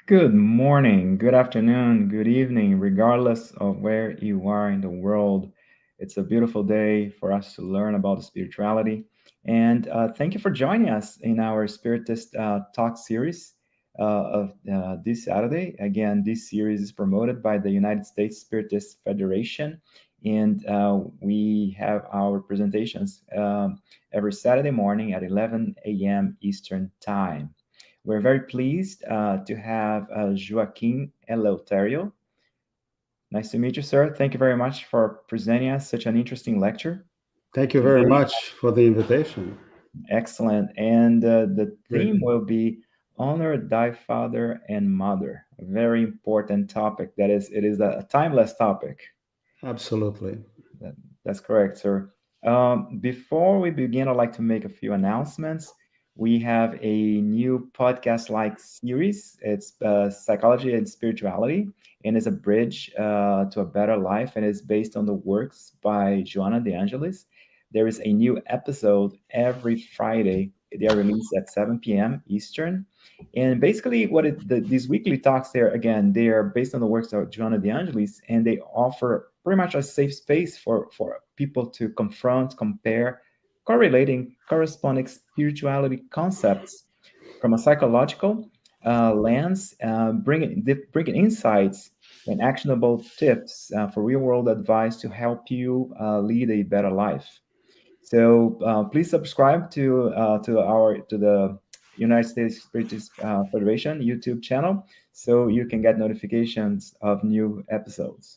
Good morning, good afternoon, good evening, regardless of where you are in the world. It's a beautiful day for us to learn about spirituality. And thank you for joining us in our Spiritist Talk series of this Saturday. Again, this series is promoted by the United States Spiritist Federation. And we have our presentations every Saturday morning at 11 a.m. Eastern Time. We're very pleased to have Joaquim Eleuterio. Nice to meet you, sir. Thank you very much for presenting us such an interesting lecture. Thank you very Today, much for the invitation. excellent. And the Great. theme will be honor thy father and mother. A very important topic. It is a timeless topic. Absolutely. That, that's correct, sir. Before we begin, I'd like to make a few announcements. We have a new podcast like series. It's Psychology and Spirituality, and it's a bridge to a better life, and it's based on the works by Joanna De Angelis. There is a new episode every Friday. They are released at 7 p.m. Eastern. And basically, these weekly talks there, again, they are based on the works of Joanna De Angelis, and they offer pretty much a safe space for people to confront, compare, correlating corresponding spirituality concepts from a psychological lens, bringing insights and actionable tips for real world advice to help you lead a better life. So please subscribe to the United States British Federation YouTube channel so you can get notifications of new episodes.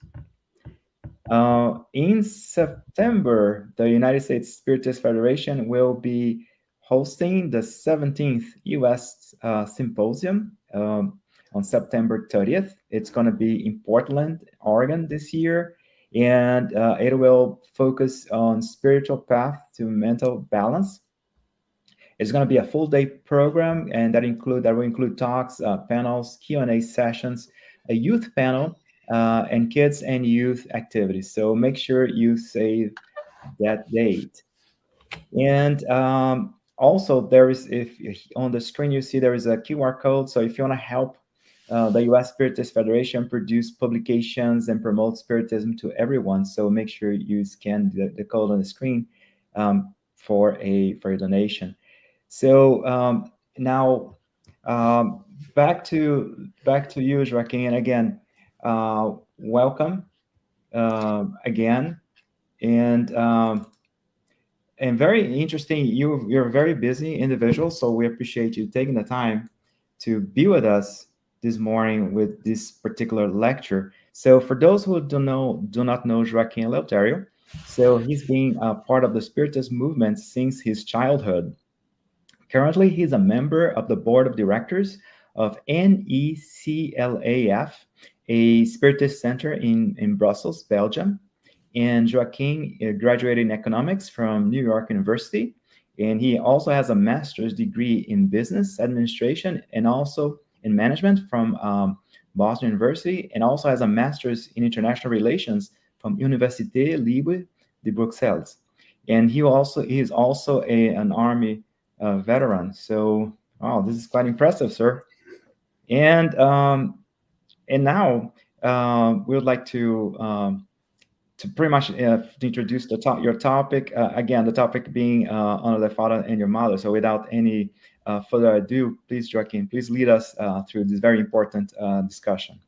In September, the United States Spiritist Federation will be hosting the 17th U.S. Symposium on September 30th. It's going to be in Portland, Oregon this year, and it will focus on spiritual path to mental balance. It's going to be a full day program, and that will include talks, panels, Q&A sessions, a youth panel, and kids and youth activities. So make sure you save that date. And also, there is if on the screen you see there is a QR code. So if you want to help the U.S. Spiritist Federation produce publications and promote Spiritism to everyone, so make sure you scan the code on the screen for a donation. So now back to you, Joaquin, and again, welcome again, and very interesting. You're a very busy individual, so we appreciate you taking the time to be with us this morning with this particular lecture. So for those who do not know Joaquim Eleuterio, so he's been part of the Spiritist movement since his childhood. Currently, he's a member of the board of directors of NECLAF, a Spiritist center in Brussels, Belgium. And Joaquin graduated in economics from New York University. And he also has a master's degree in business administration and also in management from Boston University, and also has a master's in international relations from Université Libre de Bruxelles. And he is also an Army veteran. So, wow, this is quite impressive, sir. And now we would like to pretty much introduce your topic again. The topic being honor the father and your mother. So, without any further ado, please, Joaquin, please lead us through this very important discussion.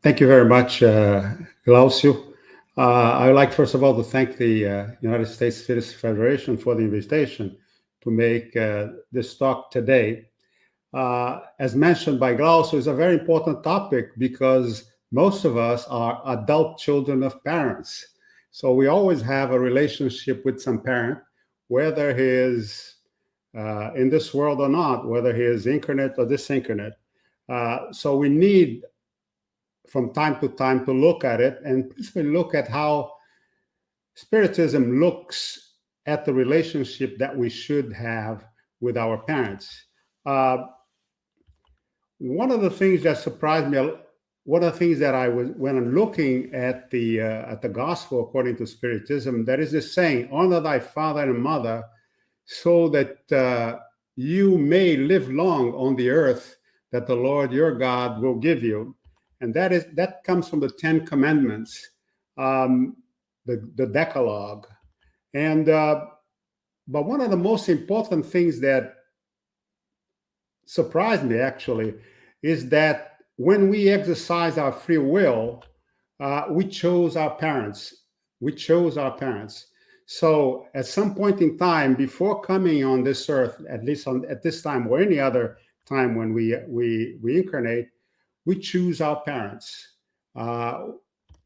Thank you very much, Glaucio. I would like, first of all, to thank the United States Spiritist Federation for the invitation to make this talk today. As mentioned by Glaucio, it's a very important topic because most of us are adult children of parents. So we always have a relationship with some parent, whether he is in this world or not, whether he is incarnate or disincarnate. So we need, from time to time, to look at it and principally look at how Spiritism looks at the relationship that we should have with our parents. One of the things that surprised me, one of the things that I was, when I'm looking at the gospel according to Spiritism, there is this saying, honor thy father and mother so that you may live long on the earth that the Lord your God will give you. And that comes from the 10 Commandments, the Decalogue. And but one of the most important things that surprised me, actually, is that when we exercise our free will, we chose our parents. We chose our parents. So at some point in time, before coming on this earth, at least at this time or any other time when we incarnate, we choose our parents.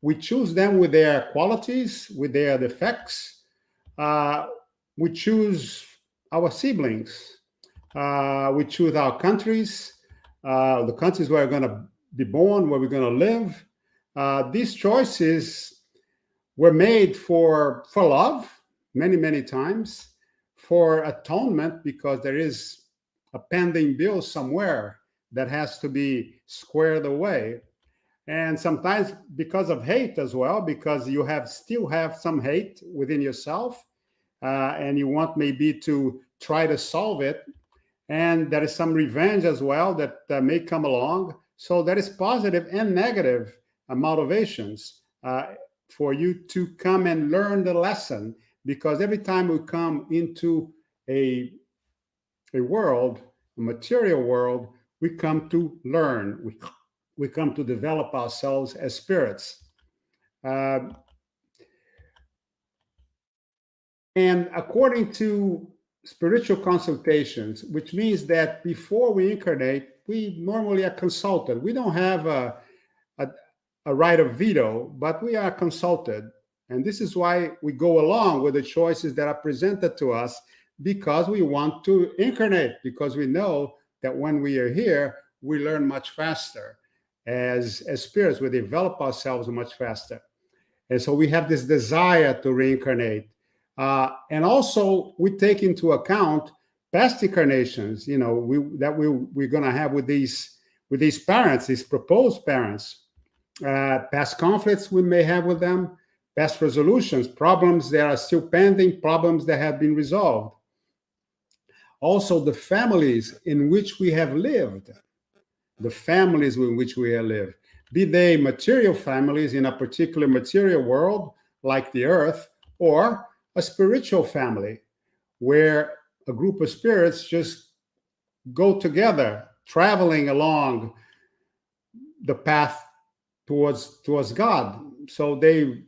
We choose them with their qualities, with their defects. We choose our siblings. We choose our countries, the countries where we're going to be born, where we're going to live. These choices were made for love, many, many times, for atonement, because there is a pending bill somewhere that has to be squared away. And sometimes because of hate as well, because you still have some hate within yourself, and you want maybe to try to solve it. And there is some revenge as well that may come along. So there is positive and negative motivations for you to come and learn the lesson, because every time we come into a world, a material world, we come to learn. We come to develop ourselves as spirits. And according to spiritual consultations, which means that before we incarnate, we normally are consulted. We don't have a right of veto, but we are consulted. And this is why we go along with the choices that are presented to us, because we want to incarnate, because we know that when we are here, we learn much faster. As spirits, we develop ourselves much faster. And so we have this desire to reincarnate. And also we take into account past incarnations, we're going to have with these parents, these proposed parents, past conflicts we may have with them, past resolutions, problems that are still pending, problems that have been resolved. Also, the families in which we have lived, be they material families in a particular material world like the earth, or a spiritual family where a group of spirits just go together, traveling along the path towards God. So they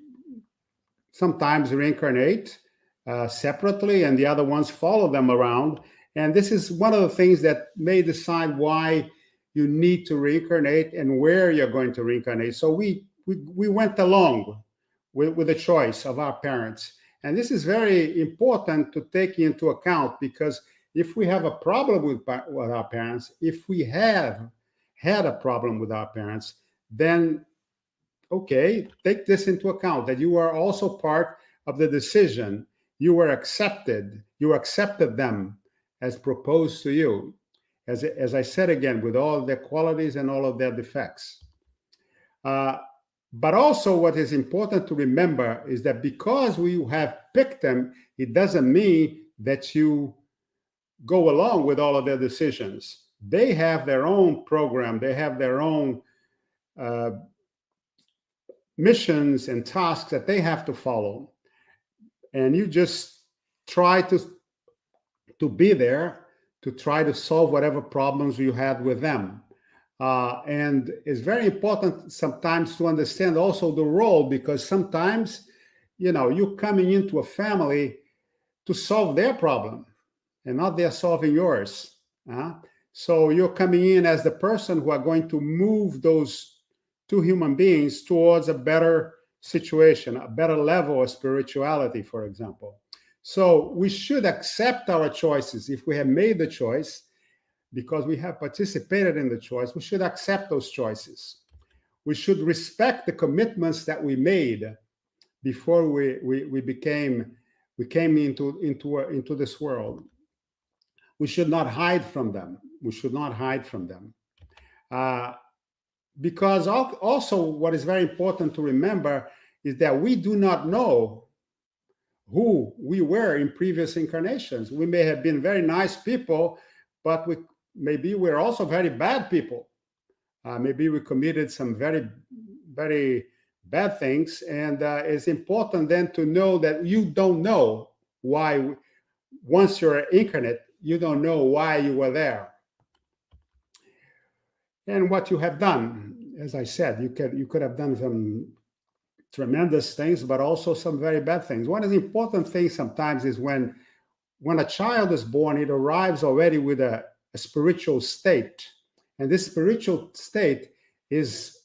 sometimes reincarnate separately, and the other ones follow them around. And this is one of the things that may decide why you need to reincarnate and where you're going to reincarnate. So we went along with the choice of our parents. And this is very important to take into account, because if we have a problem with our parents, if we have had a problem with our parents, then, okay, take this into account, that you are also part of the decision. You were accepted. You accepted them as proposed to you. As I said again, with all their qualities and all of their defects. But also what is important to remember is that because we have picked them, it doesn't mean that you go along with all of their decisions. They have their own program. They have their own missions and tasks that they have to follow. And you just try to be there to try to solve whatever problems you had with them. And it's very important sometimes to understand also the role, because sometimes, you're coming into a family to solve their problem and not they're solving yours. So you're coming in as the person who are going to move those two human beings towards a better situation, a better level of spirituality, for example. So we should accept our choices. If we have made the choice, because we have participated in the choice, we should accept those choices. We should respect the commitments that we made before we came into this world. We should not hide from them. We should not hide from them. Because also what is very important to remember is that we do not know who we were in previous incarnations. We may have been very nice people, but maybe we're also very bad people. Maybe we committed some very, very bad things. And it's important then to know that you don't know why, once you're incarnate, you don't know why you were there. And what you have done, as I said, you could have done some tremendous things, but also some very bad things. One of the important things sometimes is when a child is born, it arrives already with a spiritual state. And this spiritual state is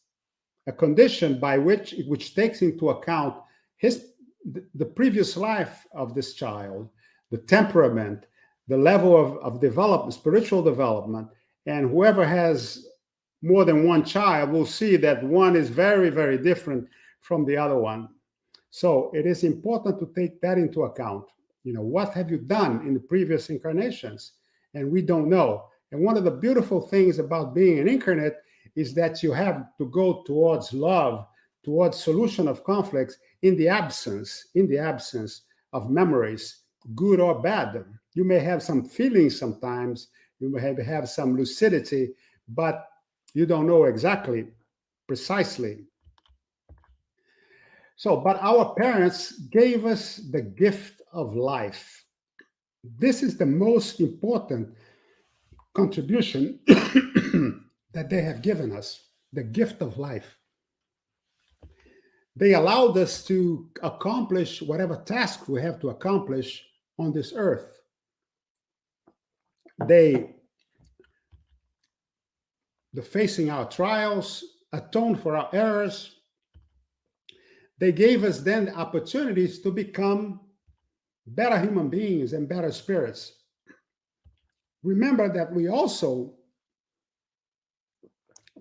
a condition by which takes into account the previous life of this child, the temperament, the level of development, spiritual development. And whoever has more than one child will see that one is very, very different from the other one. So it is important to take that into account. What have you done in the previous incarnations? And we don't know. And one of the beautiful things about being an incarnate is that you have to go towards love, towards solution of conflicts in the absence of memories, good or bad. You may have some feelings sometimes, you may have some lucidity, but you don't know exactly, precisely. So, but our parents gave us the gift of life. This is the most important contribution that they have given us, the gift of life. They allowed us to accomplish whatever task we have to accomplish on this earth. They facing our trials, atoned for our errors. They gave us then opportunities to become better human beings and better spirits. Remember that we also,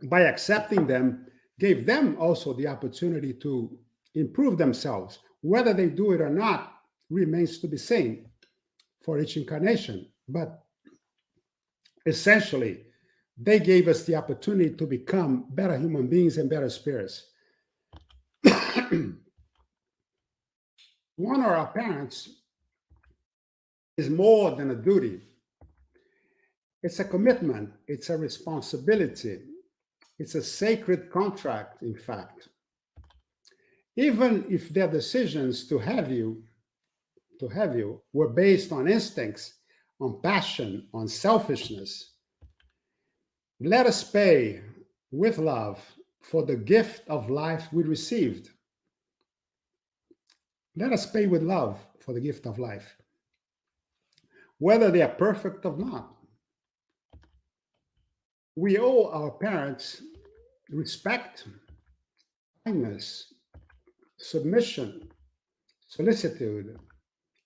by accepting them, gave them also the opportunity to improve themselves. Whether they do it or not remains to be seen for each incarnation. But essentially, they gave us the opportunity to become better human beings and better spirits. Honor our parents is more than a duty. It's a commitment. It's a responsibility. It's a sacred contract, in fact. Even if their decisions to have you were based on instincts, on passion, on selfishness, let us pay with love for the gift of life we received. Let us pay with love for the gift of life, whether they are perfect or not. We owe our parents respect, kindness, submission, solicitude,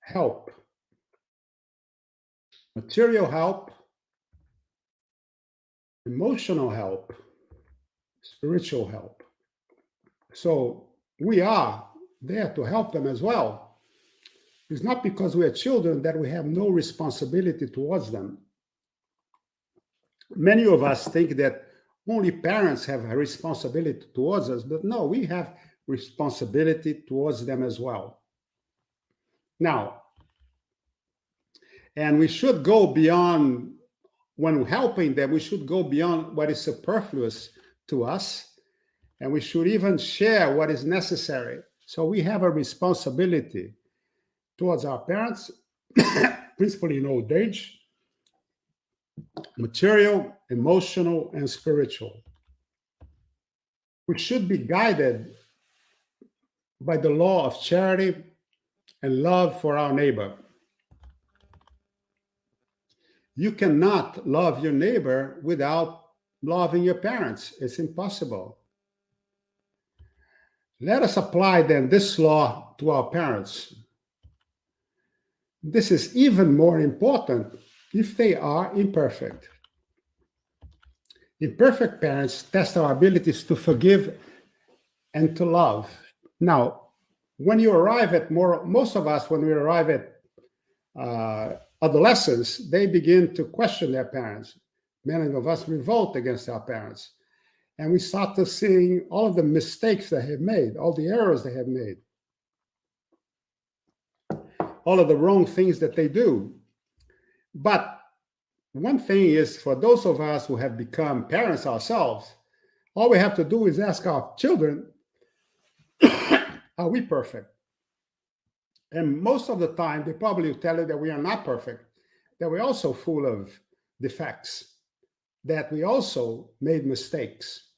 help, material help, emotional help, spiritual help. So we are there to help them as well. It's not because we are children that we have no responsibility towards them. Many of us think that only parents have a responsibility towards us, but no, we have responsibility towards them as well. Now, and we should go beyond, when helping them, we should go beyond what is superfluous to us, and we should even share what is necessary. So we have a responsibility towards our parents, principally in old age, material, emotional, and spiritual. We should be guided by the law of charity and love for our neighbor. You cannot love your neighbor without loving your parents. It's impossible. Let us apply then this law to our parents. This is even more important if they are imperfect. Imperfect parents test our abilities to forgive and to love. Now, when you arrive at most of us, when we arrive at adolescence, they begin to question their parents. Many of us revolt against our parents. And we start to see all of the mistakes they have made, all the errors they have made, all of the wrong things that they do. But one thing is, for those of us who have become parents ourselves, all we have to do is ask our children, are we perfect? And most of the time, they probably will tell you that we are not perfect, that we're also full of defects, that we also made mistakes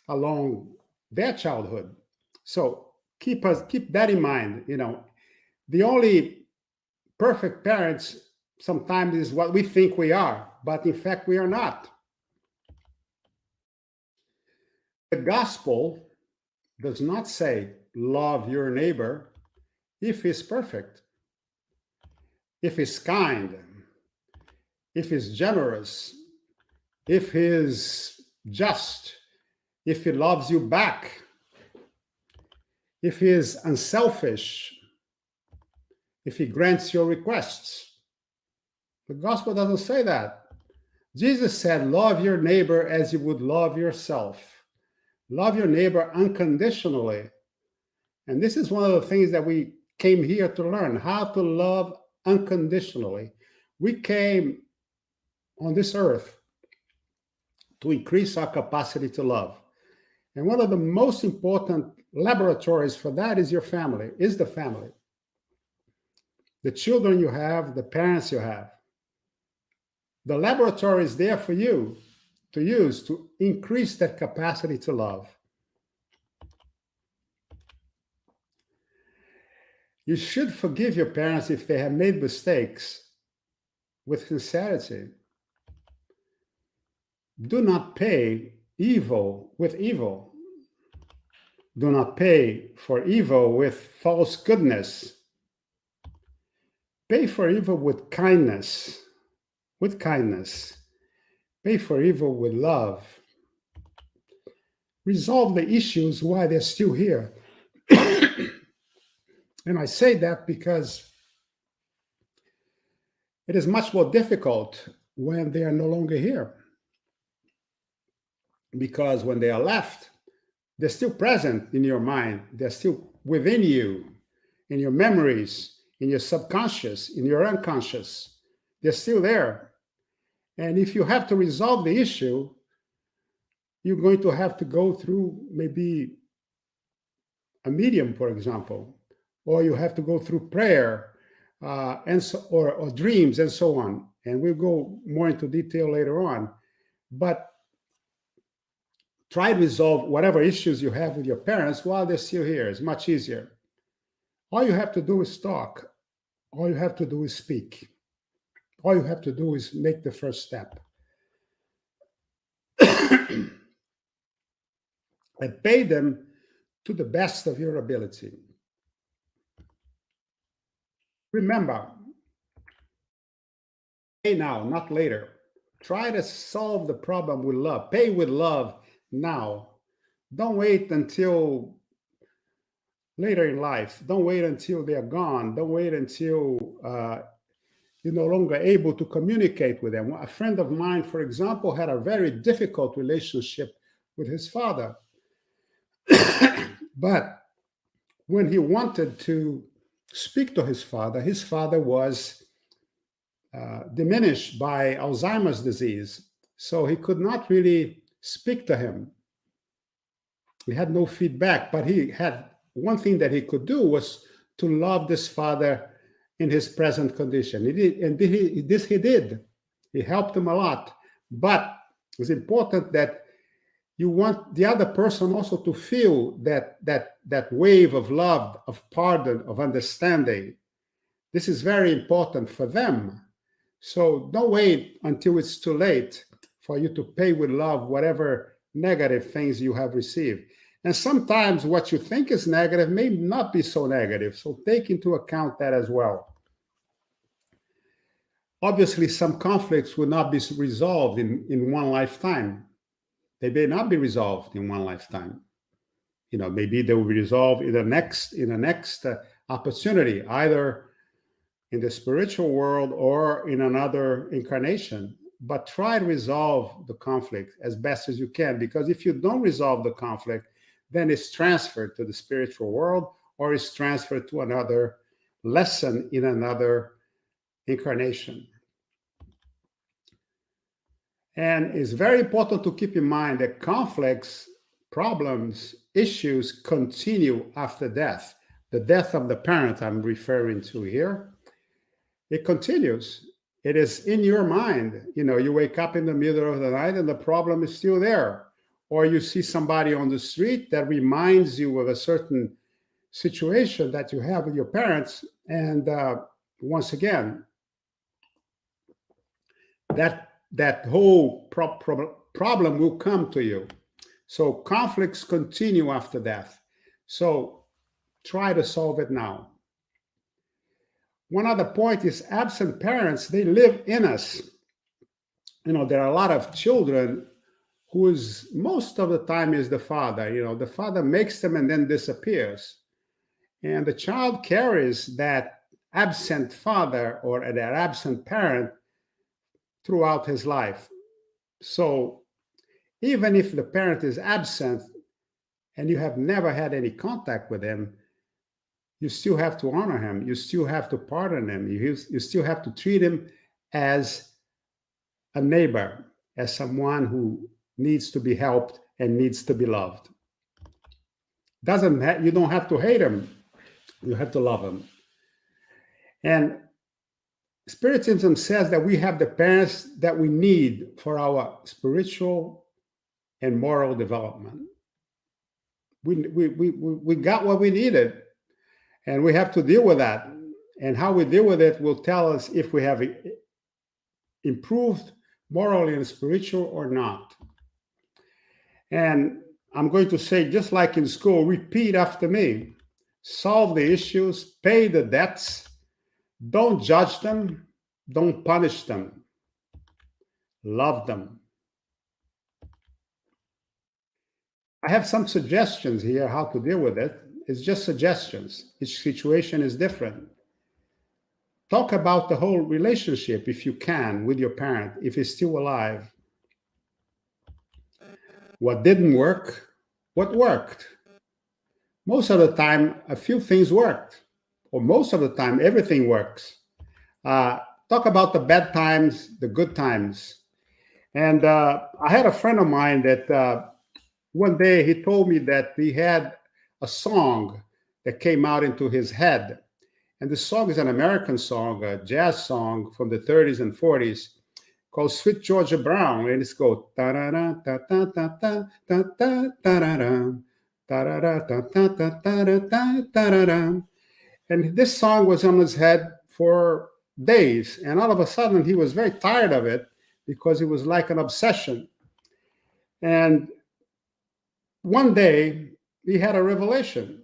along their childhood. So keep that in mind. The only perfect parents sometimes is what we think we are, but in fact, we are not. The gospel does not say, love your neighbor if he's perfect, if he's kind, if he's generous, if he's just, if he loves you back, if he is unselfish, if he grants your requests. The gospel doesn't say that. Jesus said, love your neighbor as you would love yourself. Love your neighbor unconditionally. And this is one of the things that we came here to learn, how to love unconditionally. We came on this earth to increase our capacity to love. And one of the most important laboratories for that is your family, is the family. The children you have, the parents you have. The laboratory is there for you to use to increase that capacity to love. You should forgive your parents if they have made mistakes with sincerity. Do not pay evil with evil. Do not pay for evil with false goodness. Pay for evil with kindness. With kindness. Pay for evil with love. Resolve the issues while they're still here. And I say that because it is much more difficult when they are no longer here. Because when they are left, they're still present in your mind. They're still within you, in your memories, in your subconscious, in your unconscious. They're still there. And if you have to resolve the issue, you're going to have to go through maybe a medium, for example, or you have to go through prayer or dreams and so on. And we'll go more into detail later on. But try to resolve whatever issues you have with your parents while they're still here. It's much easier. All you have to do is talk. All you have to do is speak. All you have to do is make the first step. And pay them to the best of your ability. Remember, pay now, not later. Try to solve the problem with love. Pay with love now. Don't wait until later in life. Don't wait until they're gone. Don't wait until you're no longer able to communicate with them. A friend of mine, for example, had a very difficult relationship with his father. But when he wanted to speak to his father was diminished by Alzheimer's disease. So he could not really speak to him. He had no feedback, but he had one thing that he could do was to love this father in his present condition. He did, and this he did. He helped him a lot. But it's important that you want the other person also to feel that wave of love, of pardon, of understanding. This is very important for them. So don't wait until it's too late for you to pay with love whatever negative things you have received. And sometimes what you think is negative may not be so negative. So take into account that as well. Obviously, some conflicts will not be resolved in one lifetime. They may not be resolved in one lifetime. Maybe they will be resolved in the next opportunity, either in the spiritual world or in another incarnation. But try to resolve the conflict as best as you can, because if you don't resolve the conflict, then it's transferred to the spiritual world or it's transferred to another lesson in another incarnation. And it's very important to keep in mind that conflicts, problems, issues continue after death. The death of the parent I'm referring to here, it continues. It is in your mind. You know, you wake up in the middle of the night and the problem is still there. Or you see somebody on the street that reminds you of a certain situation that you have with your parents. And once again, that whole problem will come to you. So conflicts continue after death. So try to solve it now. One other point is absent parents, they live in us. You know, there are a lot of children whose most of the time is the father. You know, the father makes them and then disappears. And the child carries that absent father or that absent parent throughout his life. So even if the parent is absent and you have never had any contact with him, you still have to honor him. You still have to pardon him. You still have to treat him as a neighbor, as someone who needs to be helped and needs to be loved. You don't have to hate him. You have to love him. And Spiritism says that we have the parents that we need for our spiritual and moral development. We got what we needed, and we have to deal with that. And how we deal with it will tell us if we have improved morally and spiritual or not. And I'm going to say, just like in school, repeat after me. Solve the issues, pay the debts, don't judge them, don't punish them, love them. I have some suggestions here how to deal with it. It's just suggestions. Each situation is different. Talk about the whole relationship, if you can, with your parent, if he's still alive. What didn't work, what worked. Most of the time, a few things worked, or most of the time, everything works. Talk about the bad times, the good times. And I had a friend of mine that one day he told me that he had a song that came out into his head. And the song is an American song, a jazz song from the 30s and 40s called Sweet Georgia Brown. And it's called ta-da-da, ta-ta-ta-ta, ta-ta-ta-ta-ta. And this song was on his head for days. And all of a sudden, he was very tired of it because it was like an obsession. And one day, he had a revelation.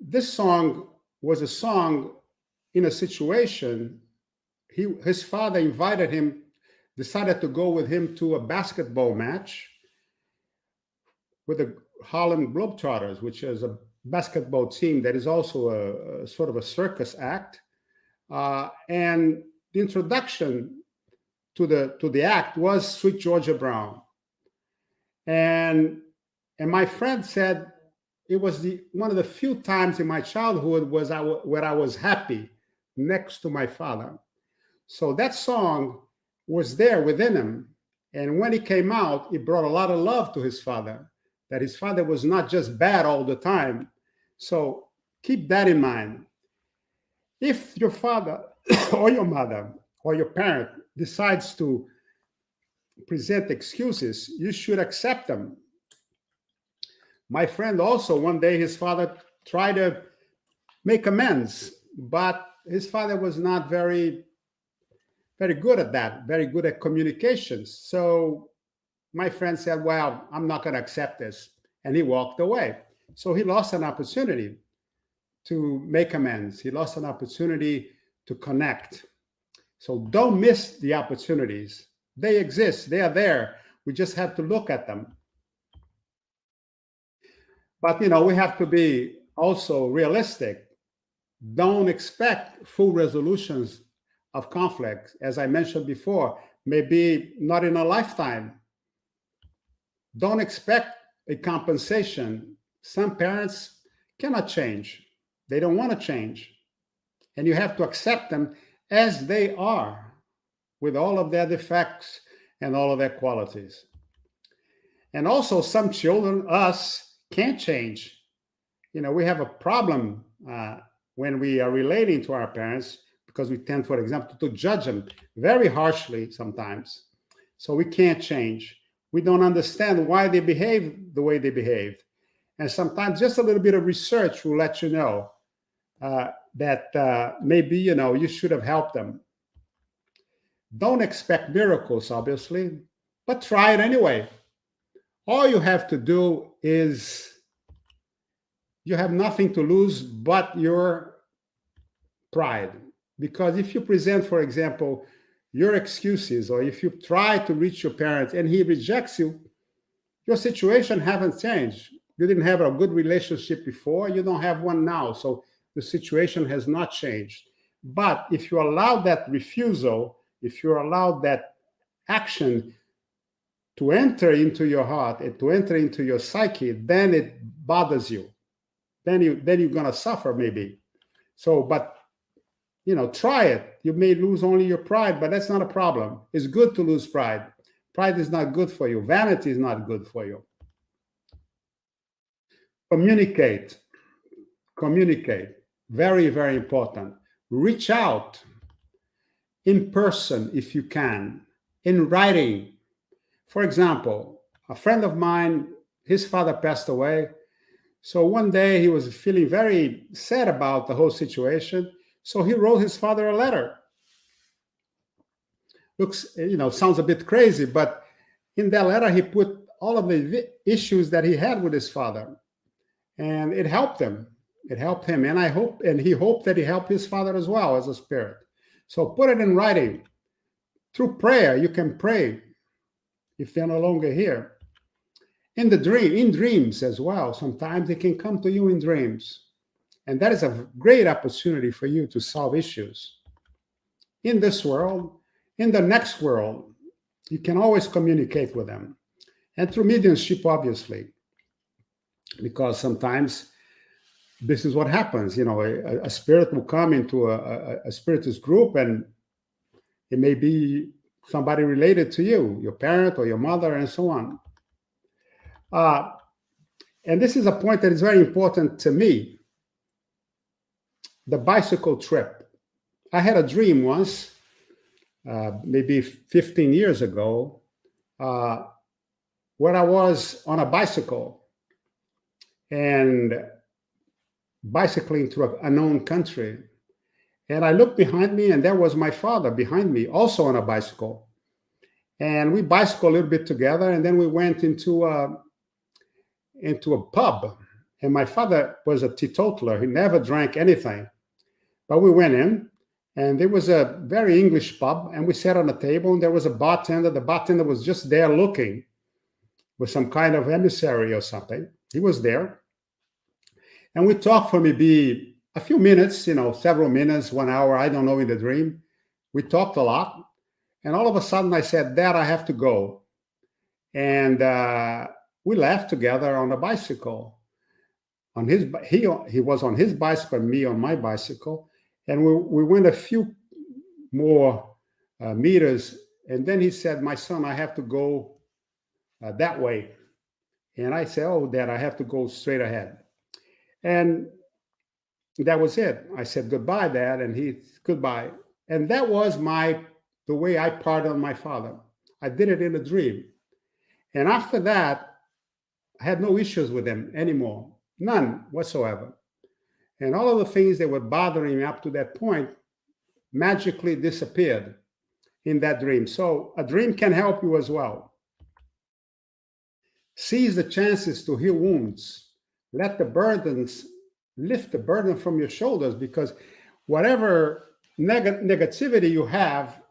This song was a song in a situation. His father invited him, decided to go with him to a basketball match with the Harlem Globetrotters, which is a basketball team that is also a sort of a circus act. And the introduction to the act was Sweet Georgia Brown. And my friend said it was one of the few times in my childhood where I was happy next to my father. So that song was there within him. And when it came out, it brought a lot of love to his father, that his father was not just bad all the time. So keep that in mind. If your father or your mother or your parent decides to present excuses, you should accept them. My friend also, one day his father tried to make amends, but his father was not very good at that, very good at communications. So my friend said, well, I'm not going to accept this. And he walked away. So he lost an opportunity to make amends. He lost an opportunity to connect. So don't miss the opportunities. They exist. They are there. We just have to look at them. But, we have to be also realistic. Don't expect full resolutions of conflict. As I mentioned before, maybe not in a lifetime. Don't expect a compensation. Some parents cannot change. They don't want to change. And you have to accept them as they are. with all of their defects and all of their qualities. And also some children, us, can't change. We have a problem when we are relating to our parents, because we tend, for example, to judge them very harshly sometimes. So we can't change. We don't understand why they behave the way they behaved. And sometimes just a little bit of research will let you know that maybe, you should have helped them. Don't expect miracles, obviously, but try it anyway. All you have to do is, you have nothing to lose but your pride. Because if you present, for example, your excuses, or if you try to reach your parent and he rejects you, your situation hasn't changed. You didn't have a good relationship before, you don't have one now. So the situation has not changed. But if you allow that refusal, if you allow that action to enter into your heart and to enter into your psyche, then it bothers you. Then you're going to suffer maybe. So, but, try it. You may lose only your pride, but that's not a problem. It's good to lose pride. Pride is not good for you. Vanity is not good for you. Communicate. Communicate. Very, very important. Reach out in person if you can, in writing. For example, a friend of mine, his father passed away. So one day he was feeling very sad about the whole situation. So he wrote his father a letter. Looks, sounds a bit crazy, but in that letter, he put all of the issues that he had with his father. And it helped him. It helped him. And he hoped that he helped his father as well as a spirit. So put it in writing. Through prayer, you can pray if they're no longer here. In dreams as well. Sometimes they can come to you in dreams. And that is a great opportunity for you to solve issues. In this world, in the next world, you can always communicate with them. And through mediumship, obviously. Because sometimes this is what happens. A spirit will come into a spiritist group, and it may be somebody related to you, your parent or your mother, and so on. And this is a point that is very important to me. The bicycle trip. I had a dream once, maybe 15 years ago, where I was on a bicycle and bicycling through an unknown country. And I looked behind me, and there was my father behind me, also on a bicycle. And we bicycled a little bit together, and then we went into a pub. And my father was a teetotaler. He never drank anything. But we went in, and there was a very English pub, and we sat on a table, and there was a bartender. The bartender was just there looking with some kind of emissary or something. He was there. And we talked for maybe a few minutes, several minutes, 1 hour, I don't know, in the dream. We talked a lot. And all of a sudden I said, Dad, I have to go. And we left together on a bicycle. He was on his bicycle, and me on my bicycle. And we went a few more meters. And then he said, my son, I have to go that way. And I said, oh, Dad, I have to go straight ahead. And that was it. I said, goodbye, Dad. And he, goodbye. And that was the way I pardoned my father. I did it in a dream. And after that, I had no issues with him anymore. None whatsoever. And all of the things that were bothering me up to that point magically disappeared in that dream. So a dream can help you as well. Seize the chances to heal wounds. Lift the burden from your shoulders, because whatever negativity you have,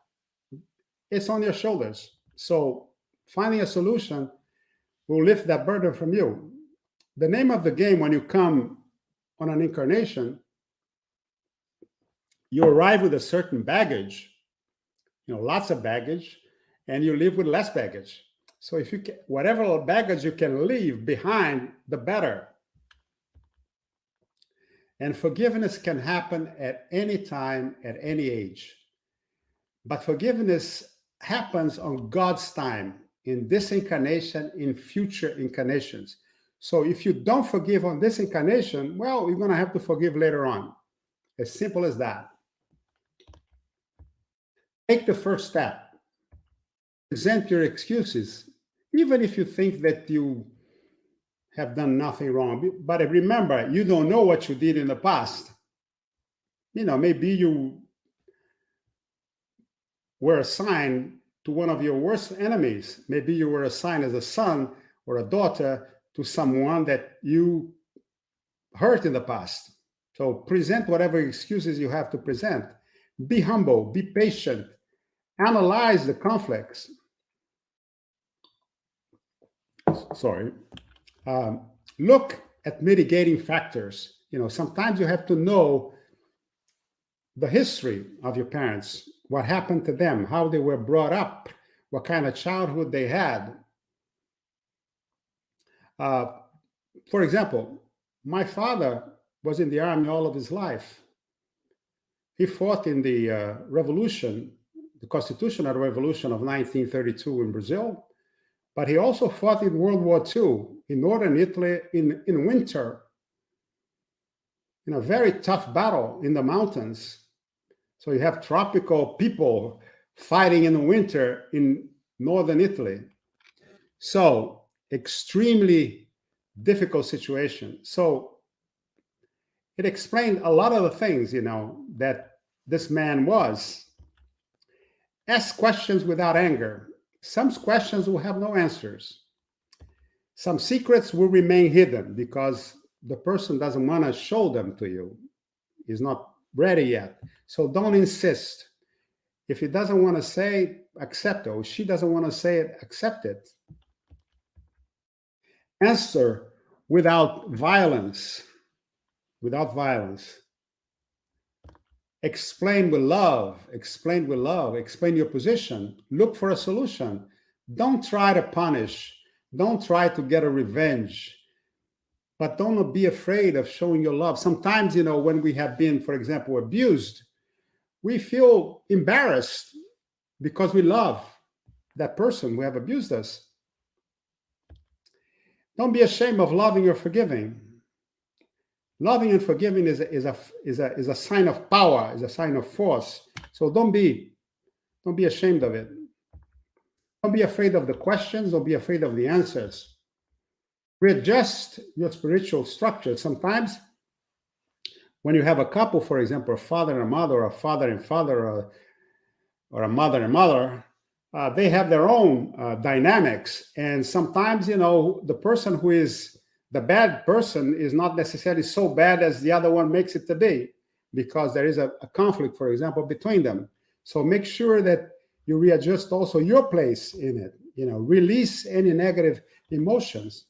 it's on your shoulders. So finding a solution will lift that burden from you. The name of the game when you come on an incarnation, you arrive with a certain baggage, lots of baggage, and you leave with less baggage. So if you can, whatever baggage you can leave behind, the better. And forgiveness can happen at any time, at any age. But forgiveness happens on God's time, in this incarnation, in future incarnations. So if you don't forgive on this incarnation, well, you're going to have to forgive later on. As simple as that. Take the first step. Present your excuses, even if you think that you have done nothing wrong. But remember, you don't know what you did in the past. Maybe you were assigned to one of your worst enemies. Maybe you were assigned as a son or a daughter to someone that you hurt in the past. So present whatever excuses you have to present. Be humble, be patient, analyze the conflicts. Sorry. Look at mitigating factors. Sometimes you have to know the history of your parents, what happened to them, how they were brought up, what kind of childhood they had. For example, my father was in the army all of his life. He fought in the revolution, the constitutional revolution of 1932 in Brazil, but he also fought in World War II in northern Italy in winter, in a very tough battle in the mountains. So you have tropical people fighting in the winter in northern Italy. So extremely difficult situation. So it explained a lot of the things, that this man was. Ask questions without anger. Some questions will have no answers. Some secrets will remain hidden because the person doesn't want to show them to you. He's not ready yet. So don't insist. If he doesn't want to say, accept it. Or she doesn't want to say it, accept it. Answer without violence. Without violence. Explain with love. Explain with love. Explain your position. Look for a solution. Don't try to punish. Don't try to get a revenge. But don't be afraid of showing your love. Sometimes, when we have been, for example, abused, we feel embarrassed because we love that person who have abused us. Don't be ashamed of loving or forgiving. Loving and forgiving is a sign of power, is a sign of force. So don't be ashamed of it. Don't be afraid of the questions. Don't be afraid of the answers. Readjust your spiritual structure. Sometimes when you have a couple, for example, a father and a mother, or a father and father, or a mother and mother, they have their own dynamics. And sometimes, the person who is the bad person is not necessarily so bad as the other one makes it to be, because there is a conflict, for example, between them. So make sure that you readjust also your place in it. Release any negative emotions,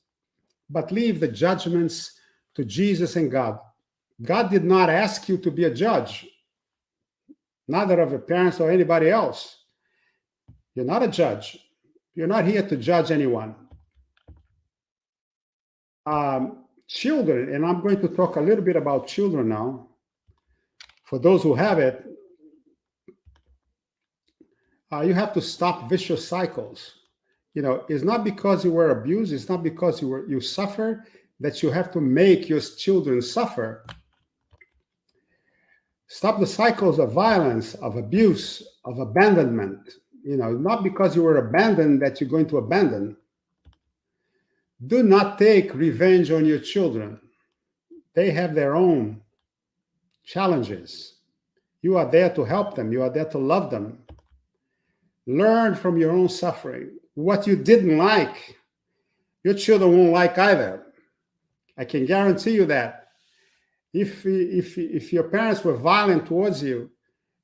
but leave the judgments to Jesus and God. God did not ask you to be a judge, neither of your parents or anybody else. You're not a judge. You're not here to judge anyone. Children, and I'm going to talk a little bit about children now. For those who have it, you have to stop vicious cycles. It's not because you were abused, it's not because you suffer that you have to make your children suffer. Stop the cycles of violence, of abuse, of abandonment. Not because you were abandoned that you're going to abandon. Do not take revenge on your children. They have their own challenges. You are there to help them. You are there to love them. Learn from your own suffering. What you didn't like, your children won't like either. I can guarantee you that. If your parents were violent towards you,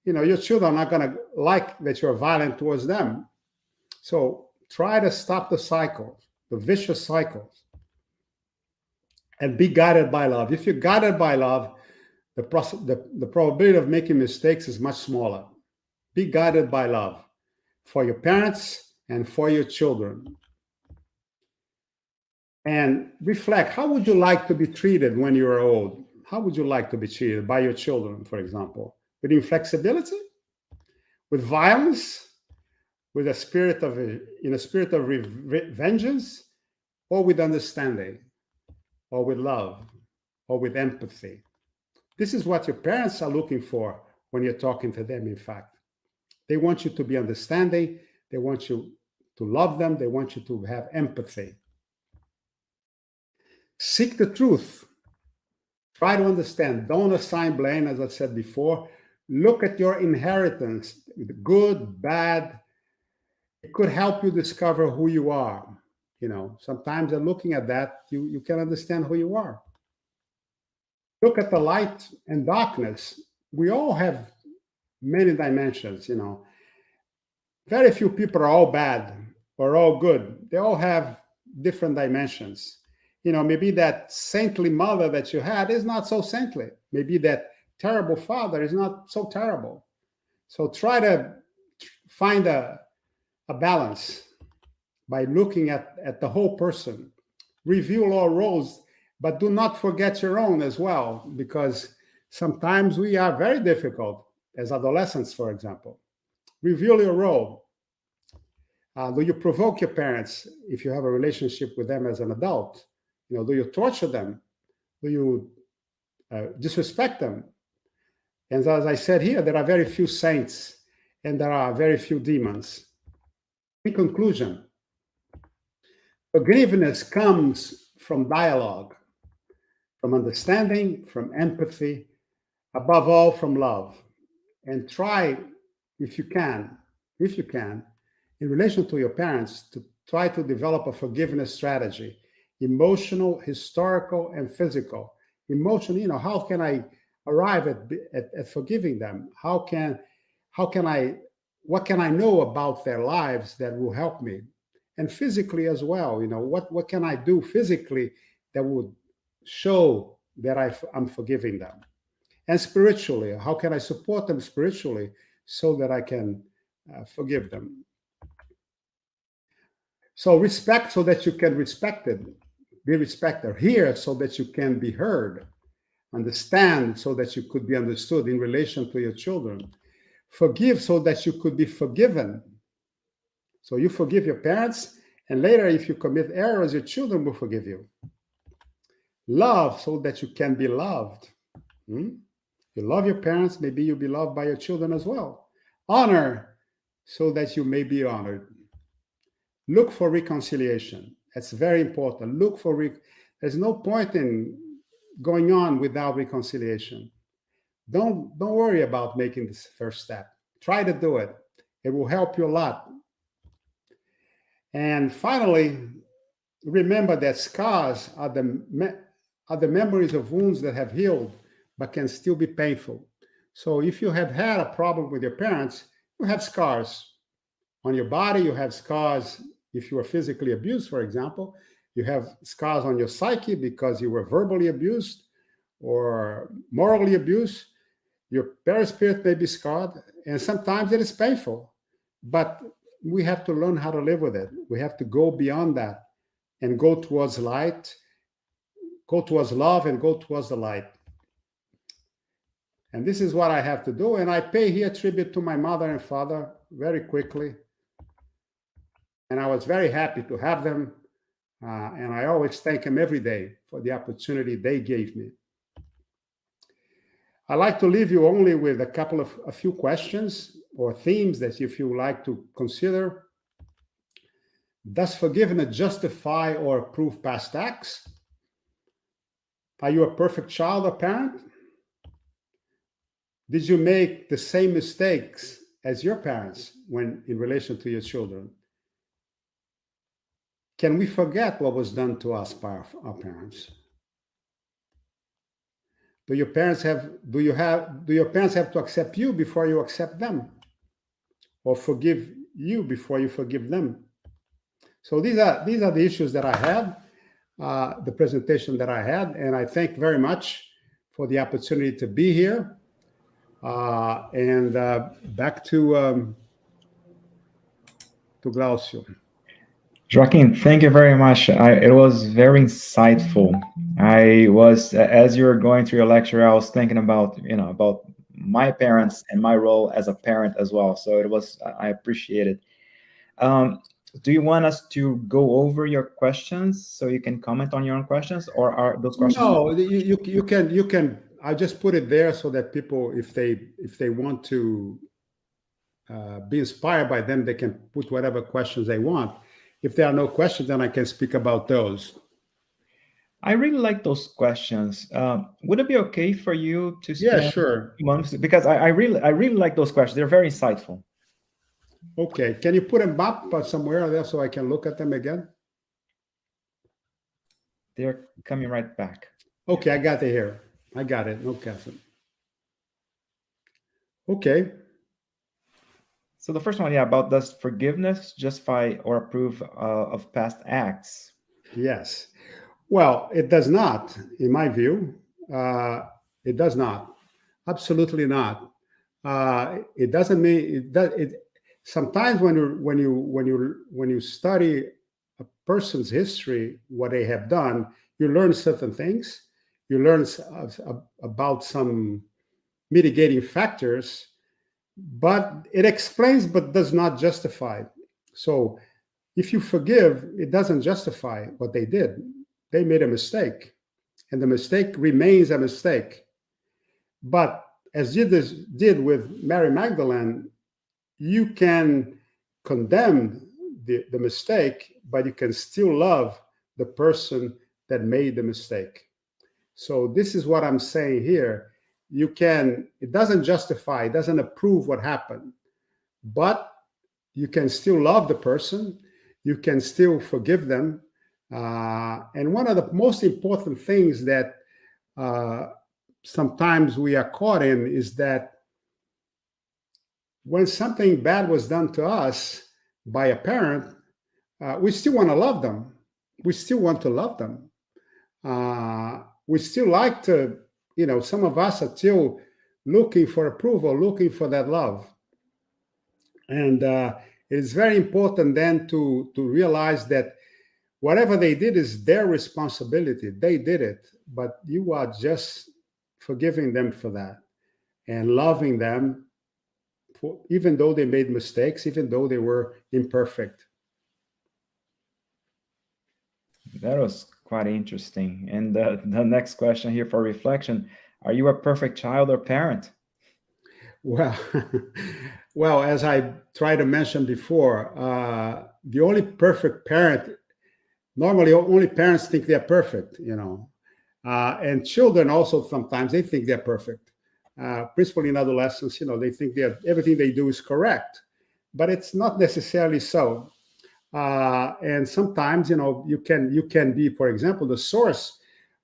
your children are not going to like that you're violent towards them. So try to stop the cycle, the vicious cycles, and be guided by love. If you're guided by love, the probability of making mistakes is much smaller. Be guided by love for your parents and for your children. And reflect, how would you like to be treated when you are old? How would you like to be treated by your children, for example? With inflexibility? with violence, with a spirit of in a spirit of vengeance, or with understanding, or with love, or with empathy. This is what your parents are looking for when you're talking to them, in fact. They want you to be understanding, they want you to love them, they want you to have empathy. Seek the truth. Try to understand. Don't assign blame, as I said before. Look at your inheritance, good, bad. It could help you discover who you are. You know, sometimes looking at that, you can understand who you are. Look at the light and darkness. We all have many dimensions, you know. Very few people are all bad or all good. They all have different dimensions. You know, maybe that saintly mother that you had is not so saintly. Maybe that terrible father is not so terrible. So try to find a balance by looking at the whole person. Review all roles, but do not forget your own as well, because sometimes we are very difficult as adolescents, for example. Review your role. Do you provoke your parents if you have a relationship with them as an adult? You know, do you torture them? Do you disrespect them? And as I said here, there are very few saints and there are very few demons. In conclusion, forgiveness comes from dialogue, from understanding, from empathy, above all from love. And try, if you can, in relation to your parents, to try to develop a forgiveness strategy, emotional, historical, and physical. Emotional, you know, how can I arrive at forgiving them? What can I know about their lives that will help me? And physically as well, you know, what can I do physically that would show that I'm forgiving them? And spiritually, how can I support them spiritually so that I can forgive them? So respect so that you can be respected. Hear so that you can be heard. Understand so that you could be understood in relation to your children. Forgive so that you could be forgiven. So you forgive your parents, and later if you commit errors, your children will forgive you. Love so that you can be loved. You love your parents, maybe you'll be loved by your children as well. Honor so that you may be honored. Look for reconciliation. That's very important. Look for there's no point in going on without reconciliation. Don't worry about making this first step. Try to do it. It will help you a lot. And finally, remember that scars are the memories of wounds that have healed but can still be painful. So if you have had a problem with your parents, you have scars on your body, you have scars if you were physically abused, for example, you have scars on your psyche because you were verbally abused or morally abused. Your perispirit may be scarred, and sometimes it is painful, but we have to learn how to live with it. We have to go beyond that and go towards light, go towards love, and go towards the light. And this is what I have to do. And I pay here tribute to my mother and father very quickly. And I was very happy to have them. And I always thank them every day for the opportunity they gave me. I'd like to leave you only with a few questions or themes that if you like to consider. Does forgiveness justify or prove past acts? Are you a perfect child or parent? Did you make the same mistakes as your parents when in relation to your children? Can we forget what was done to us by our parents? Do your parents have to accept you before you accept them? Or forgive you before you forgive them? So these are the issues that I had, the presentation that I had, and I thank very much for the opportunity to be here. And back to Glaucio. Joaquim, thank you very much. It was very insightful. I was, as you were going through your lecture, I was thinking about my parents and my role as a parent as well. So I appreciate it. Do you want us to go over your questions so you can comment on your own questions, or are those questions? No, you can. I just put it there so that people, if they want to be inspired by them, they can put whatever questions they want. If there are no questions, then I can speak about those. I really like those questions. Would it be okay for you to spend sure. months? Because I really like those questions. They're very insightful. Okay. Can you put them up somewhere there so I can look at them again? They're coming right back. Okay, I got it here. I got it. Okay. Okay. So the first one, about does forgiveness justify or approve of past acts? Yes. Well, it does not, in my view. It does not. Absolutely not. It doesn't mean it. Sometimes when you study a person's history, what they have done, you learn certain things. You learn about some mitigating factors, but it explains but does not justify. So if you forgive, it doesn't justify what they did. They made a mistake, and the mistake remains a mistake. But as Jesus did with Mary Magdalene, you can condemn the mistake, but you can still love the person that made the mistake. So this is what I'm saying here. It doesn't justify, it doesn't approve what happened, but you can still love the person, you can still forgive them. And one of the most important things that sometimes we are caught in is that when something bad was done to us by a parent, we still want to love them. We still want to love them. We still like to, some of us are still looking for approval, looking for that love. And it's very important then to realize that whatever they did is their responsibility. They did it, but you are just forgiving them for that and loving them, even though they made mistakes, even though they were imperfect. That was quite interesting. And the next question here for reflection: are you a perfect child or parent? Well, well, as I tried to mention before, the only perfect parent, normally only parents think they're perfect, and children also sometimes they think they're perfect. Principally in adolescence, they think that everything they do is correct, but it's not necessarily so. And sometimes, you can be, for example, the source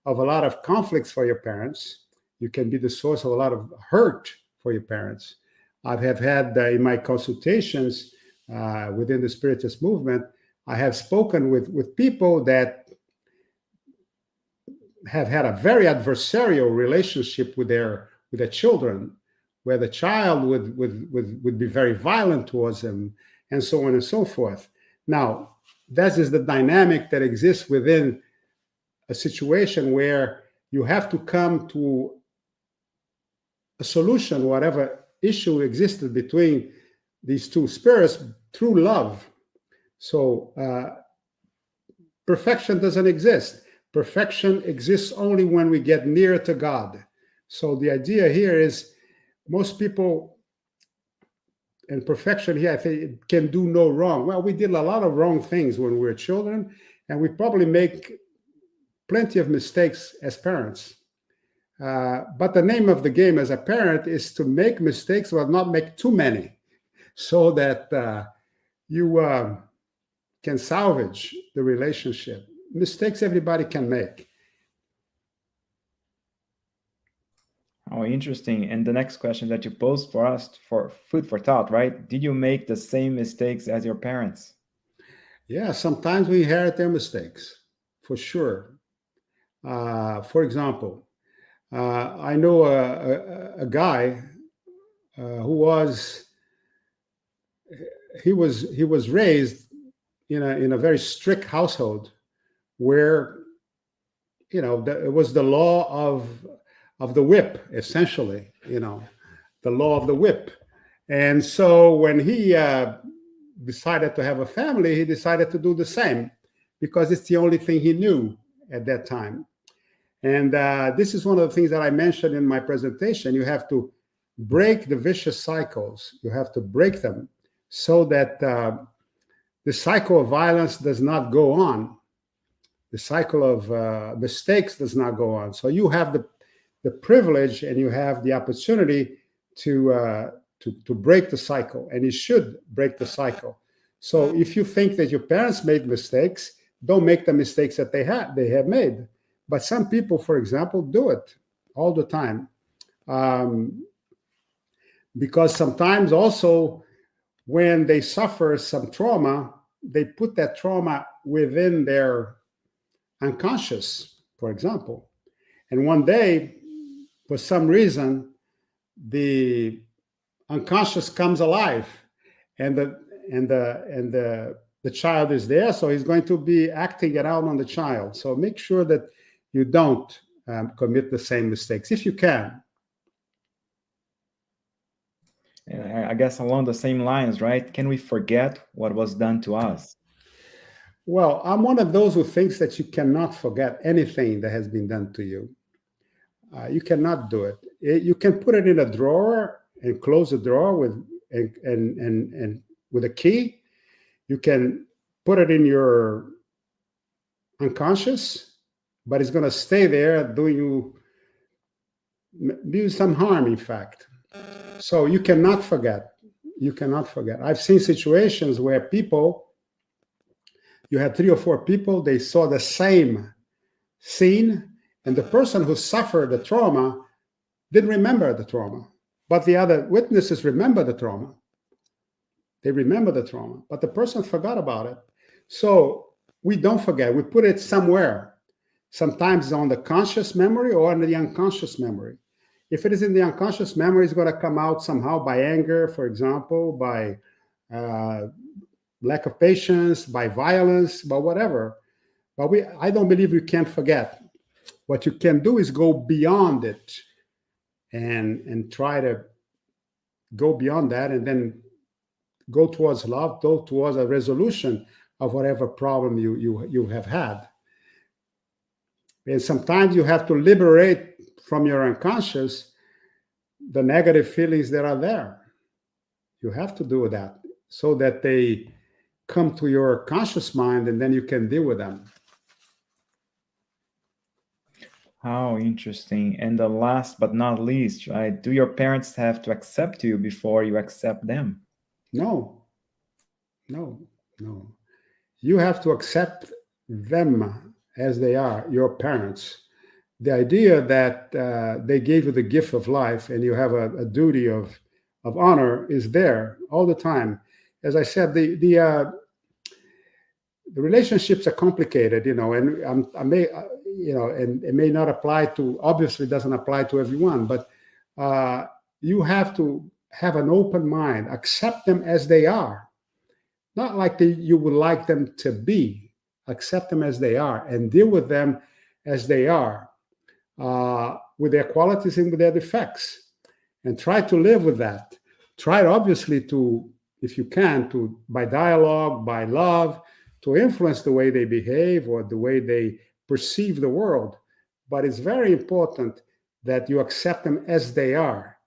of a lot of conflicts for your parents. You can be the source of a lot of hurt for your parents. I have had in my consultations within the Spiritist movement, I have spoken with people that have had a very adversarial relationship with their children, where the child would be very violent towards them, and so on and so forth. Now, that is the dynamic that exists within a situation where you have to come to a solution, whatever issue existed between these two spirits, through love. So perfection doesn't exist. Perfection exists only when we get near to God. So the idea here is most people, and perfection here, I think, can do no wrong. Well, we did a lot of wrong things when we were children, and we probably make plenty of mistakes as parents. But the name of the game as a parent is to make mistakes, but not make too many, so that you can salvage the relationship. Mistakes everybody can make. Oh, interesting. And the next question that you posed for us for food for thought, right? Did you make the same mistakes as your parents? Yeah, sometimes we inherit their mistakes, for sure. For example, I know a guy who was raised in a very strict household where it was the law of the whip, essentially. the law of the whip. And so when he decided to have a family, he decided to do the same because it's the only thing he knew at that time. And this is one of the things that I mentioned in my presentation. You have to break the vicious cycles. You have to break them so that the cycle of violence does not go on. The cycle of mistakes does not go on. So you have the privilege and you have the opportunity to break the cycle, and you should break the cycle. So if you think that your parents made mistakes, don't make the mistakes that they have made. But some people, for example, do it all the time. Because sometimes also when they suffer some trauma, they put that trauma within their unconscious, for example. And one day, for some reason, the unconscious comes alive, and the child is there, so he's going to be acting it out on the child. So make sure that you don't commit the same mistakes if you can. And I guess along the same lines, right? Can we forget what was done to us? Well, I'm one of those who thinks that you cannot forget anything that has been done to you. You cannot do it. You can put it in a drawer and close the drawer with with a key. You can put it in your unconscious, but it's going to stay there doing you some harm, in fact. So you cannot forget. You cannot forget. I've seen situations where people, you had 3 or 4 people, they saw the same scene, and the person who suffered the trauma didn't remember the trauma, but the other witnesses remember the trauma. They remember the trauma, but the person forgot about it. So we don't forget. We put it somewhere. Sometimes on the conscious memory or in the unconscious memory. If it is in the unconscious memory, it's going to come out somehow by anger, for example, by lack of patience, by violence, by whatever. But I don't believe you can forget. What you can do is go beyond it and try to go beyond that, and then go towards love, go towards a resolution of whatever problem you have had. And sometimes you have to liberate from your unconscious the negative feelings that are there. You have to do that so that they come to your conscious mind, and then you can deal with them. How interesting. And the last but not least, right? Do your parents have to accept you before you accept them? No. You have to accept them as they are, your parents. The idea that they gave you the gift of life and you have a duty of honor is there all the time. As I said, the relationships are complicated, and I may, and it may not apply to, obviously doesn't apply to everyone, but you have to have an open mind, accept them as they are, not like you would like them to be. Accept them as they are and deal with them as they are, with their qualities and with their defects, and try to live with that. Try, obviously, to, if you can, to, by dialogue, by love, to influence the way they behave or the way they perceive the world. But it's very important that you accept them as they are.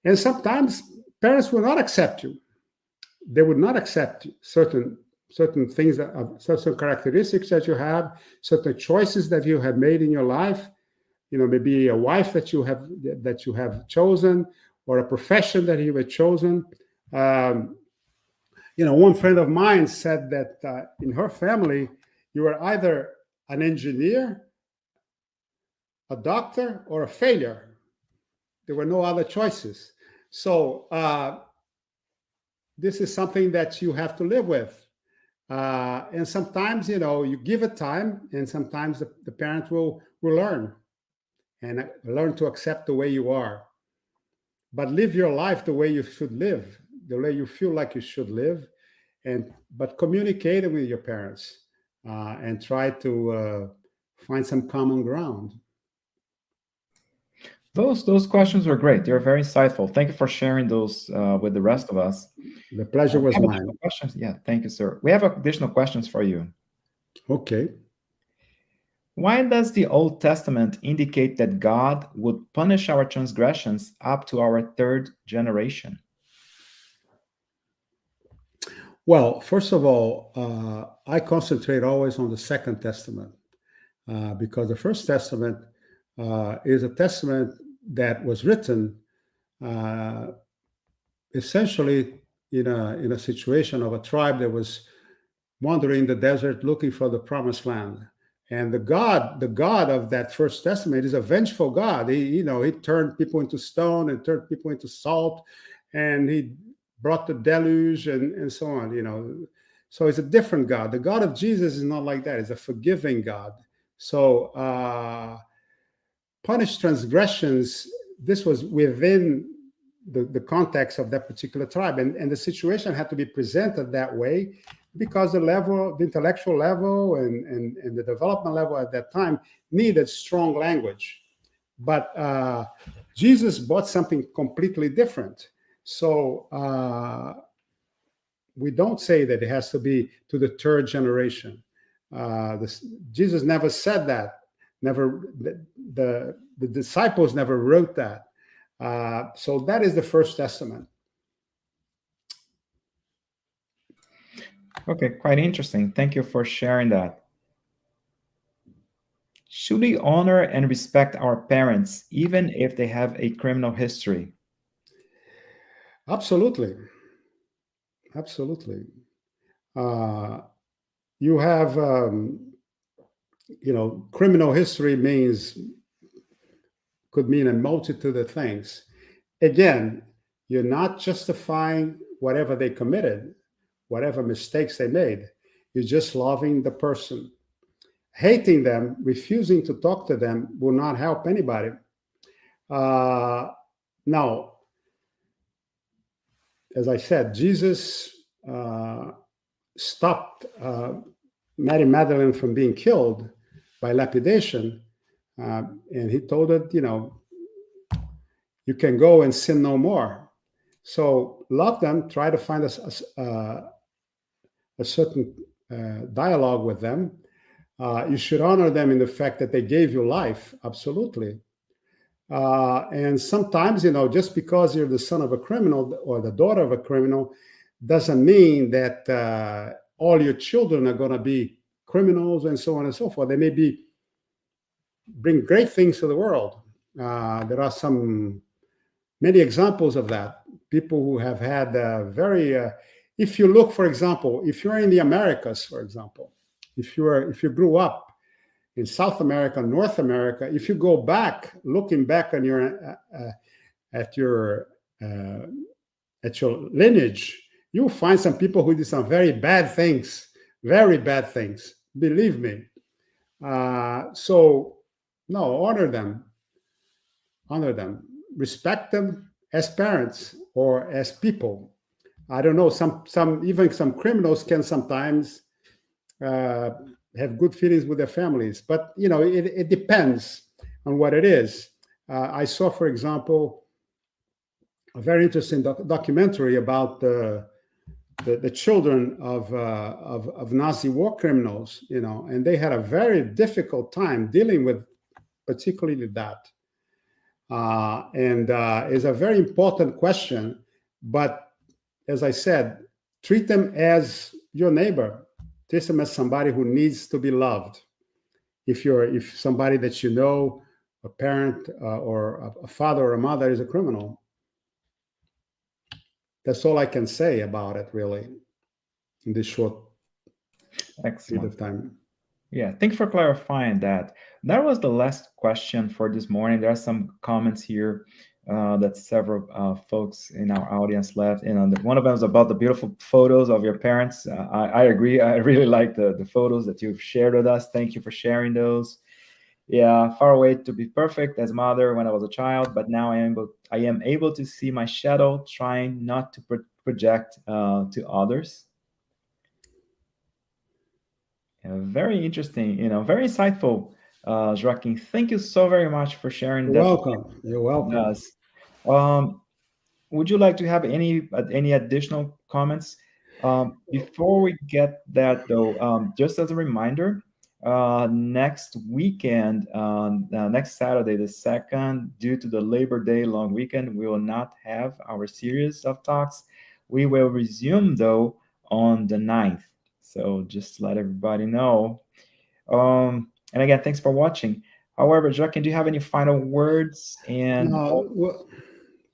And sometimes parents will not accept you. They would not accept certain things, certain characteristics that you have, certain choices that you have made in your life. Maybe a wife that you have chosen, or a profession that you have chosen. One friend of mine said that in her family, you were either an engineer, a doctor, or a failure. There were no other choices. So this is something that you have to live with. And sometimes, you give it time, and sometimes the parent will learn and learn to accept the way you are. But live your life the way you should live, the way you feel like you should live, but communicate with your parents and try to find some common ground. Those questions were great. They're very insightful. Thank you for sharing those with the rest of us. The pleasure was mine. Questions? Yeah, thank you, sir. We have additional questions for you. Okay. Why does the Old Testament indicate that God would punish our transgressions up to our third generation? Well, first of all, I concentrate always on the Second Testament because the First Testament is a testament that was written essentially in a situation of a tribe that was wandering the desert looking for the promised land. And the God of that First Testament is a vengeful God. He turned people into stone and turned people into salt, and he brought the deluge and so on. So it's a different God. The God of Jesus is not like that. It's a forgiving God. So punish transgressions, this was within the context of that particular tribe. And the situation had to be presented that way because the intellectual level and the development level at that time needed strong language. But Jesus brought something completely different. So we don't say that it has to be to the third generation. Jesus never said that. The disciples never wrote that. So that is the First Testament. Okay, quite interesting. Thank you for sharing that. Should we honor and respect our parents even if they have a criminal history? Absolutely. You have, criminal history could mean a multitude of things. Again, you're not justifying whatever they committed, whatever mistakes they made. You're just loving the person. Hating them, refusing to talk to them will not help anybody. Now, as I said, Jesus stopped Mary Magdalene from being killed by lapidation, and he told her, you can go and sin no more. So love them, try to find a certain dialogue with them. You should honor them in the fact that they gave you life, absolutely. And sometimes, just because you're the son of a criminal or the daughter of a criminal doesn't mean that all your children are going to be criminals and so on and so forth. They may bring great things to the world. There are many examples of that. People who have had if you look, for example, if you're in the Americas, for example, if you grew up in South America, North America, if you go back, looking back on at your lineage, you'll find some people who did some very bad things, believe me. So no, honor them, respect them as parents or as people. I don't know, even some criminals can sometimes have good feelings with their families, but it depends on what it is. I saw, for example, a very interesting documentary about the children of Nazi war criminals, and they had a very difficult time dealing with particularly that. And it's a very important question, but as I said, treat them as your neighbor. Treat them as somebody who needs to be loved. If somebody that a parent or a father or a mother is a criminal, that's all I can say about it, really, in this short period of time. Yeah, thank you for clarifying that. That was the last question for this morning. There are some comments here that several folks in our audience left. And one of them is about the beautiful photos of your parents. I agree. I really like the photos that you've shared with us. Thank you for sharing those. Yeah, far away to be perfect as mother when I was a child, but now I am able to see my shadow, trying not to project to others. Very interesting, very insightful Joaquim, thank you so very much for sharing You're that welcome. You're welcome. with us. Would you like to have any additional comments? Before we get that, though, just as a reminder, next weekend, next Saturday, the 2nd, due to the Labor Day long weekend, we will not have our series of talks. We will resume, though, on the 9th. So just let everybody know. And again, thanks for watching. However, Joaquim, do you have any final words? And Well,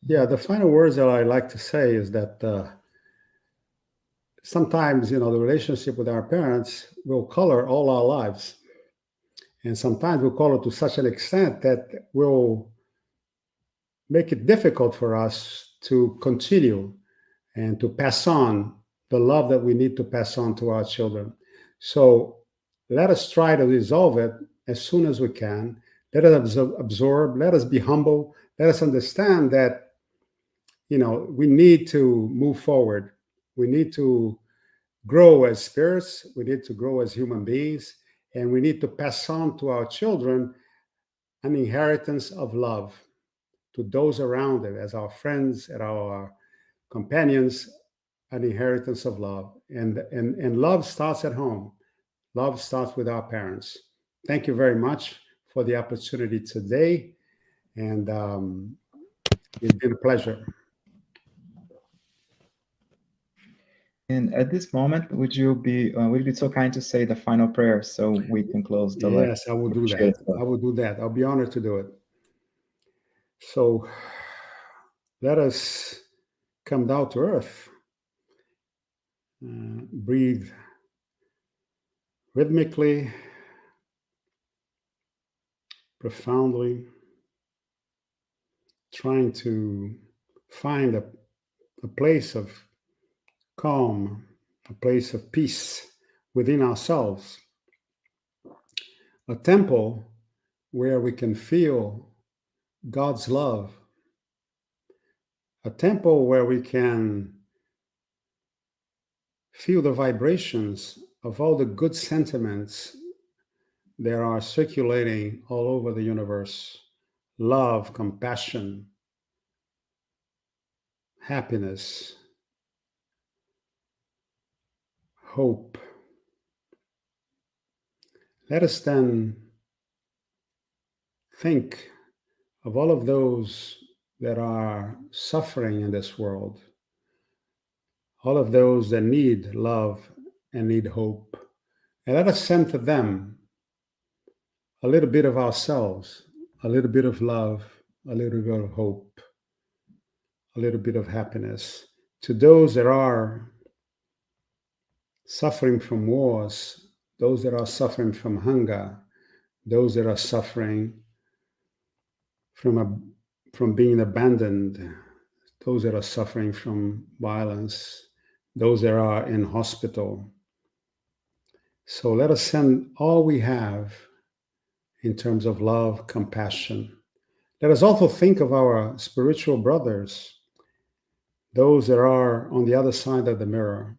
yeah, the final words that I like to say is that sometimes, the relationship with our parents will color all our lives. And sometimes we'll color to such an extent that will make it difficult for us to continue and to pass on the love that we need to pass on to our children. So let us try to resolve it as soon as we can. Let us absorb, let us be humble, let us understand that, we need to move forward. We need to grow as spirits, we need to grow as human beings, and we need to pass on to our children an inheritance of love to those around them, as our friends and our companions, an inheritance of love. And love starts at home. Love starts with our parents. Thank you very much for the opportunity today. And it's been a pleasure. And at this moment, would you be so kind to say the final prayer so we can close the lecture? Yes, I will do that. I will do that. I'll be honored to do it. So let us come down to earth. Breathe rhythmically, profoundly, trying to find a place of calm, a place of peace within ourselves, a temple where we can feel God's love, a temple where we can feel the vibrations of all the good sentiments that are circulating all over the universe: love, compassion, happiness, hope. Let us then think of all of those that are suffering in this world, all of those that need love and need hope. And let us send to them a little bit of ourselves, a little bit of love, a little bit of hope, a little bit of happiness. To those that are suffering from wars, those that are suffering from hunger, those that are suffering from being abandoned, those that are suffering from violence, those that are in hospital. So let us send all we have in terms of love, compassion. Let us also think of our spiritual brothers, those that are on the other side of the mirror.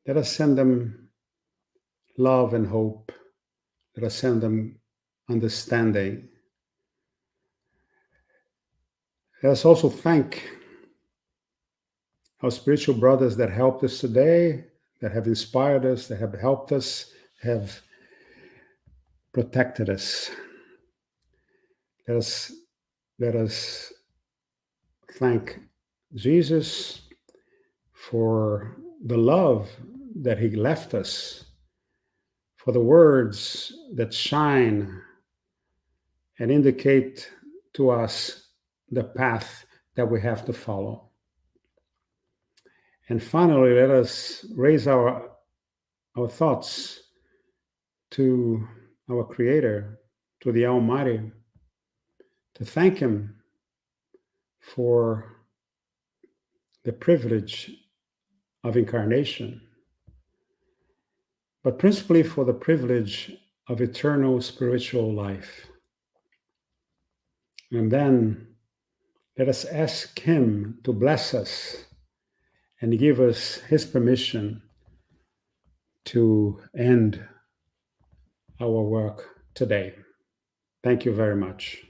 Let us send them love and hope. Let us send them understanding. Let us also thank our spiritual brothers that helped us today, that have inspired us, that have helped us, have protected us. Let us thank Jesus for the love that he left us, for the words that shine and indicate to us the path that we have to follow. And finally, let us raise our thoughts to our Creator, to the Almighty, to thank him for the privilege of incarnation, but principally for the privilege of eternal spiritual life. And then let us ask him to bless us and give us his permission to end our work today. Thank you very much.